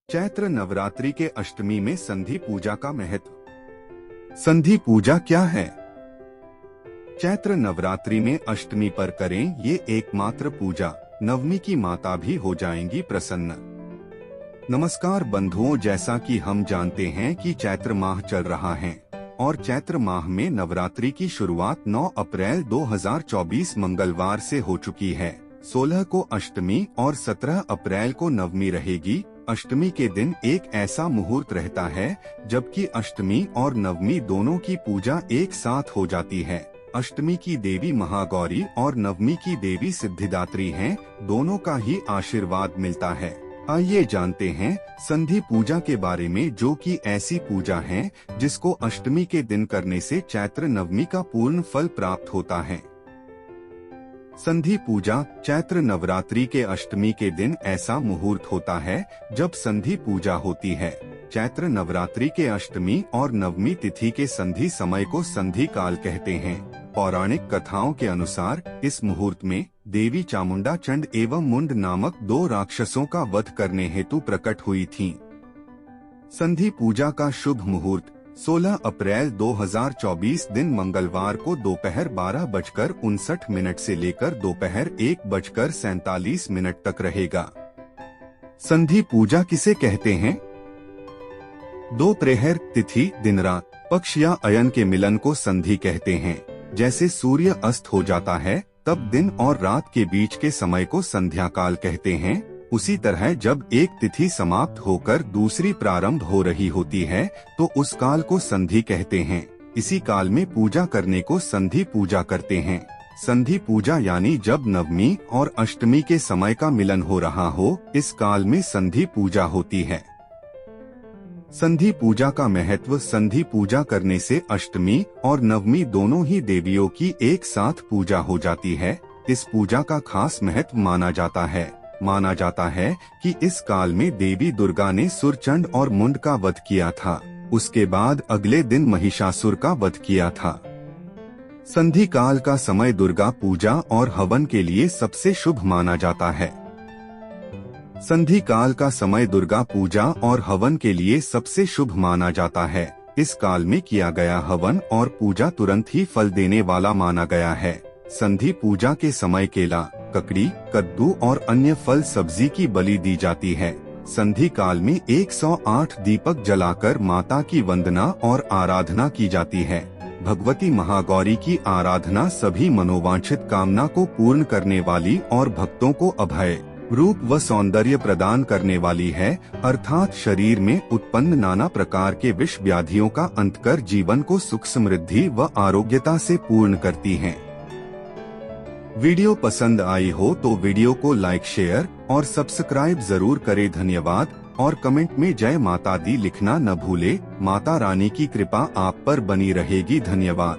चैत्र नवरात्रि के अष्टमी में संधि पूजा का महत्व। संधि पूजा क्या है? चैत्र नवरात्रि में अष्टमी पर करें ये एकमात्र पूजा, नवमी की माता भी हो जाएंगी प्रसन्न। नमस्कार बंधुओं, जैसा कि हम जानते हैं कि चैत्र माह चल रहा है और चैत्र माह में नवरात्रि की शुरुआत 9 अप्रैल 2024 मंगलवार से हो चुकी है। 16 को अष्टमी और 17 अप्रैल को नवमी रहेगी। अष्टमी के दिन एक ऐसा मुहूर्त रहता है जबकि अष्टमी और नवमी दोनों की पूजा एक साथ हो जाती है। अष्टमी की देवी महागौरी और नवमी की देवी सिद्धिदात्री हैं, दोनों का ही आशीर्वाद मिलता है। आइए जानते हैं संधि पूजा के बारे में, जो कि ऐसी पूजा है जिसको अष्टमी के दिन करने से चैत्र नवमी का पूर्ण फल प्राप्त होता है। संधि पूजा चैत्र नवरात्रि के अष्टमी के दिन ऐसा मुहूर्त होता है जब संधि पूजा होती है। चैत्र नवरात्रि के अष्टमी और नवमी तिथि के संधि समय को संधि काल कहते हैं। पौराणिक कथाओं के अनुसार इस मुहूर्त में देवी चामुंडा चंड एवं मुंड नामक 2 राक्षसों का वध करने हेतु प्रकट हुई थीं। संधि पूजा का शुभ मुहूर्त 16 अप्रैल 2024 दिन मंगलवार को दोपहर 12:59 से लेकर दोपहर 1:47 तक रहेगा। संधि पूजा किसे कहते हैं? 2 प्रहर, तिथि, दिन रात, पक्ष या अयन के मिलन को संधि कहते हैं। जैसे सूर्य अस्त हो जाता है तब दिन और रात के बीच के समय को संध्या काल कहते हैं। उसी तरह जब एक तिथि समाप्त होकर दूसरी प्रारंभ हो रही होती है तो उस काल को संधि कहते हैं। इसी काल में पूजा करने को संधि पूजा करते हैं। संधि पूजा यानी जब नवमी और अष्टमी के समय का मिलन हो रहा हो, इस काल में संधि पूजा होती है। संधि पूजा का महत्व। संधि पूजा करने से अष्टमी और नवमी दोनों ही देवियों की एक साथ पूजा हो जाती है। इस पूजा का खास महत्व माना जाता है कि इस काल में देवी दुर्गा ने सुरचंड और मुंड का वध किया था। उसके बाद अगले दिन महिषासुर का वध किया था। संधि काल का समय दुर्गा पूजा और हवन के लिए सबसे शुभ माना जाता है। संधि काल का समय दुर्गा पूजा और हवन के लिए सबसे शुभ माना जाता है। इस काल में किया गया हवन और पूजा तुरंत ही फल देने वाला माना गया है। संधि पूजा के समय केला, ककड़ी, कद्दू और अन्य फल सब्जी की बलि दी जाती है। संधि काल में 108 दीपक जलाकर माता की वंदना और आराधना की जाती है। भगवती महागौरी की आराधना सभी मनोवांछित कामना को पूर्ण करने वाली और भक्तों को अभय, रूप व सौंदर्य प्रदान करने वाली है, अर्थात शरीर में उत्पन्न नाना प्रकार के विष व्याधियों का अंत कर जीवन को सुख समृद्धि व आरोग्यता से पूर्ण करती है। वीडियो पसंद आई हो तो वीडियो को लाइक, शेयर और सब्सक्राइब जरूर करें। धन्यवाद। और कमेंट में जय माता दी लिखना न भूले। माता रानी की कृपा आप पर बनी रहेगी। धन्यवाद।